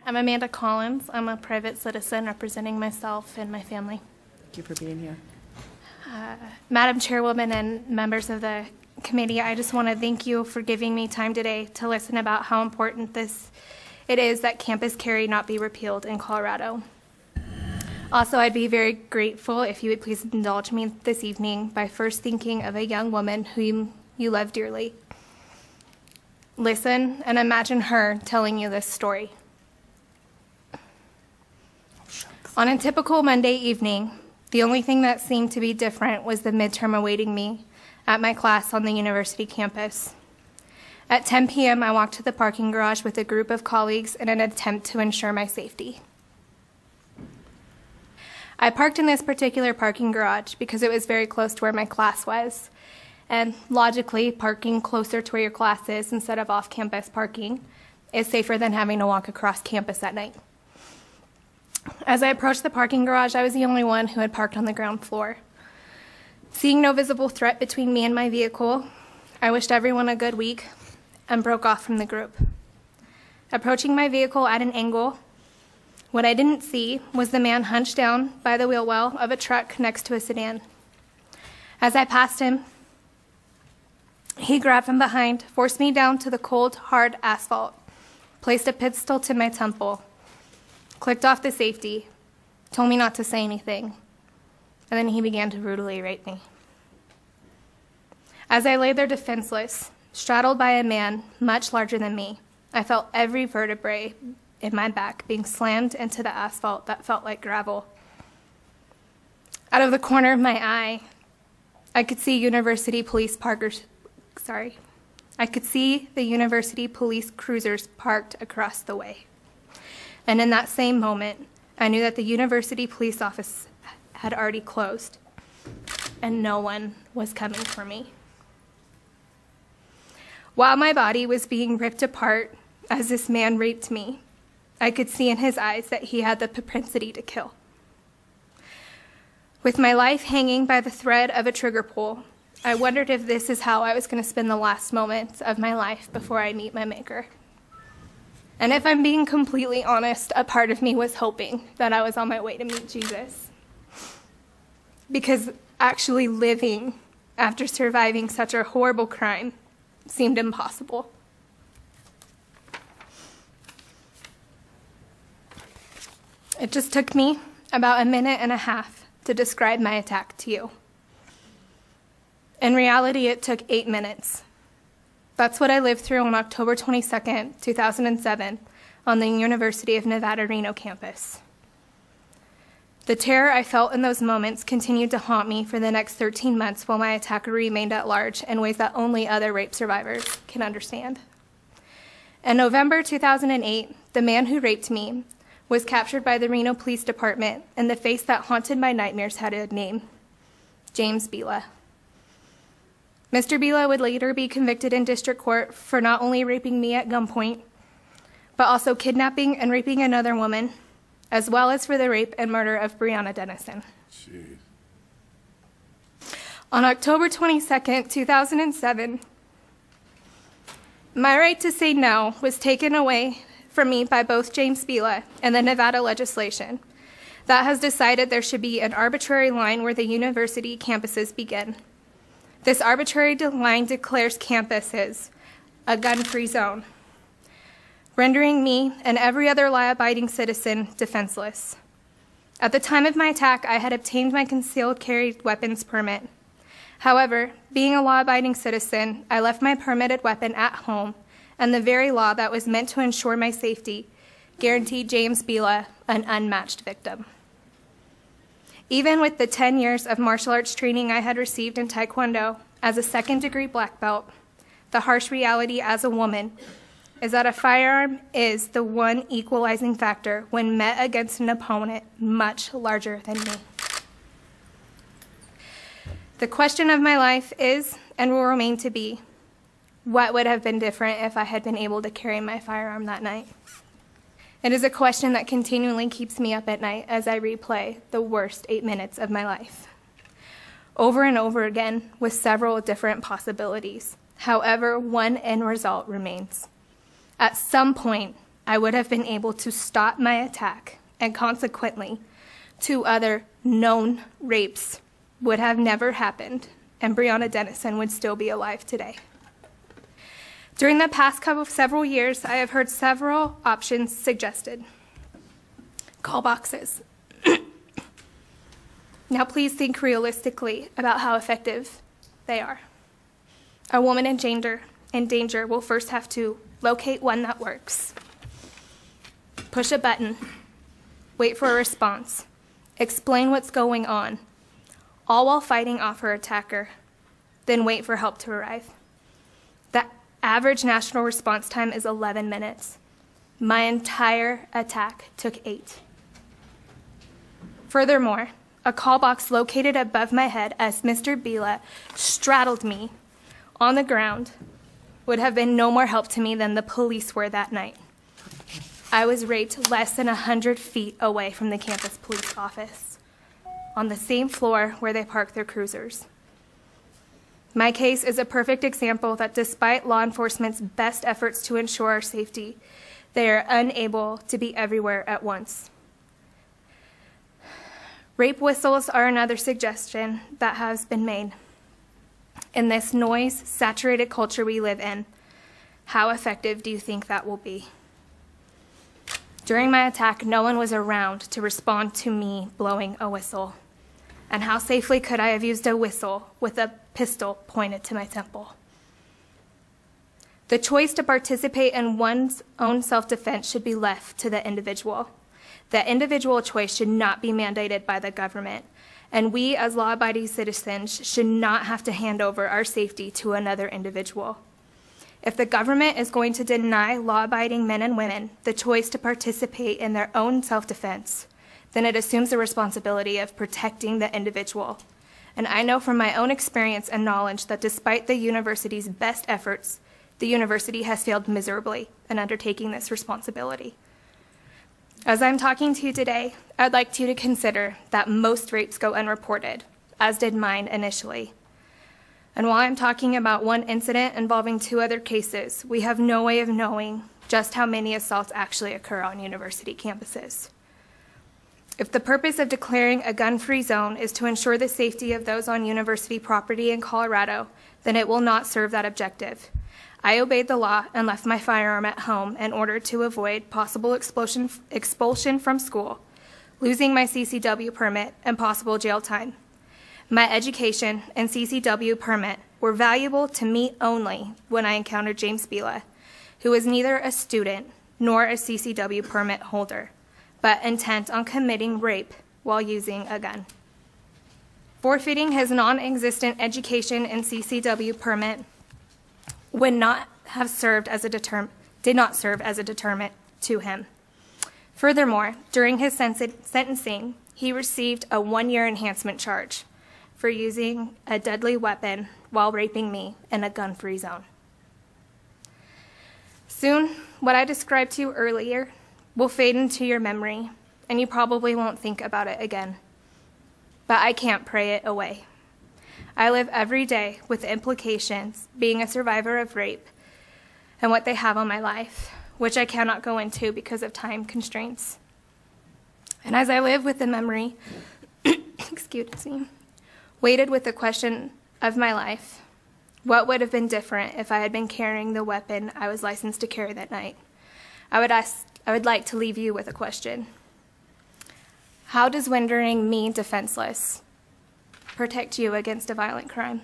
I'm Amanda Collins. I'm a private citizen representing myself and my family. Thank you for being here. Madam Chairwoman and members of the committee, I just want to thank you for giving me time today to listen about how important it is that campus carry not be repealed in Colorado. Also, I'd be very grateful if you would please indulge me this evening by first thinking of a young woman whom you love dearly. Listen and imagine her telling you this story. On a typical Monday evening, the only thing that seemed to be different was the midterm awaiting me at my class on the university campus. At 10 p.m., I walked to the parking garage with a group of colleagues in an attempt to ensure my safety. I parked in this particular parking garage because it was very close to where my class was. And logically, parking closer to where your class is instead of off-campus parking is safer than having to walk across campus at night. As I approached the parking garage, I was the only one who had parked on the ground floor. Seeing no visible threat between me and my vehicle, I wished everyone a good week and broke off from the group. Approaching my vehicle at an angle, what I didn't see was the man hunched down by the wheel well of a truck next to a sedan. As I passed him, he grabbed from behind, forced me down to the cold, hard asphalt, placed a pistol to my temple, clicked off the safety, told me not to say anything, and then he began to brutally rape me. As I lay there defenseless, straddled by a man much larger than me, I felt every vertebrae in my back being slammed into the asphalt that felt like gravel. Out of the corner of my eye, I could see the university police cruisers parked across the way. And in that same moment, I knew that the university police office had already closed, and no one was coming for me. While my body was being ripped apart as this man raped me, I could see in his eyes that he had the propensity to kill. With my life hanging by the thread of a trigger pull, I wondered if this is how I was going to spend the last moments of my life before I meet my maker. And if I'm being completely honest, a part of me was hoping that I was on my way to meet Jesus. Because actually living after surviving such a horrible crime seemed impossible. It just took me about a minute and a half to describe my attack to you. In reality, it took 8 minutes. That's what I lived through on October 22nd, 2007, on the University of Nevada, Reno campus. The terror I felt in those moments continued to haunt me for the next 13 months while my attacker remained at large in ways that only other rape survivors can understand. In November 2008, the man who raped me was captured by the Reno Police Department, and the face that haunted my nightmares had a name: James Bila. Mr. Bila would later be convicted in district court for not only raping me at gunpoint, but also kidnapping and raping another woman, as well as for the rape and murder of Breonna Dennison. Jeez. On October 22nd, 2007, my right to say no was taken away from me by both James Bila and the Nevada legislation that has decided there should be an arbitrary line where the university campuses begin. This arbitrary line declares campuses a gun-free zone, rendering me and every other law-abiding citizen defenseless. At the time of my attack, I had obtained my concealed carry weapons permit. However, being a law-abiding citizen, I left my permitted weapon at home, and the very law that was meant to ensure my safety guaranteed James Bila an unmatched victim. Even with the 10 years of martial arts training I had received in Taekwondo as a second-degree black belt, the harsh reality as a woman is that a firearm is the one equalizing factor when met against an opponent much larger than me. The question of my life is, and will remain to be, what would have been different if I had been able to carry my firearm that night? It is a question that continually keeps me up at night as I replay the worst 8 minutes of my life, over and over again with several different possibilities. However, one end result remains. At some point, I would have been able to stop my attack, and consequently, 2 other known rapes would have never happened, and Breonna Dennison would still be alive today. During the past several years, I have heard several options suggested. Call boxes. Now please think realistically about how effective they are. A woman in danger will first have to locate one that works, push a button, wait for a response, explain what's going on, all while fighting off her attacker, then wait for help to arrive. The average national response time is 11 minutes. My entire attack took 8. Furthermore, a call box located above my head as Mr. Bila straddled me on the ground would have been no more help to me than the police were that night. I was raped less than 100 feet away from the campus police office, on the same floor where they park their cruisers. My case is a perfect example that despite law enforcement's best efforts to ensure our safety, they are unable to be everywhere at once. Rape whistles are another suggestion that has been made. In this noise-saturated culture we live in, how effective do you think that will be? During my attack, no one was around to respond to me blowing a whistle. And how safely could I have used a whistle with a pistol pointed to my temple? The choice to participate in one's own self-defense should be left to the individual. The individual choice should not be mandated by the government, and we as law-abiding citizens should not have to hand over our safety to another individual. If the government is going to deny law-abiding men and women the choice to participate in their own self-defense, then it assumes the responsibility of protecting the individual. And I know from my own experience and knowledge that despite the university's best efforts, the university has failed miserably in undertaking this responsibility. As I'm talking to you today, I'd like you to consider that most rapes go unreported, as did mine initially. And while I'm talking about one incident involving 2 other cases, we have no way of knowing just how many assaults actually occur on university campuses. If the purpose of declaring a gun-free zone is to ensure the safety of those on university property in Colorado, then it will not serve that objective. I obeyed the law and left my firearm at home in order to avoid possible expulsion from school, losing my CCW permit, and possible jail time. My education and CCW permit were valuable to me only when I encountered James Bila, who was neither a student nor a CCW permit holder, but intent on committing rape while using a gun. Forfeiting his non-existent education and CCW permit would not have served as a did not serve as a deterrent to him. Furthermore, during his sentencing, he received a 1-year enhancement charge for using a deadly weapon while raping me in a gun-free zone. Soon, what I described to you earlier will fade into your memory, and you probably won't think about it again. But I can't pray it away. I live every day with the implications being a survivor of rape and what they have on my life, which I cannot go into because of time constraints. And as I live with the memory, excuse me, weighted with the question of my life, what would have been different if I had been carrying the weapon I was licensed to carry that night? I would like to leave you with a question. How does rendering me defenseless protect you against a violent crime?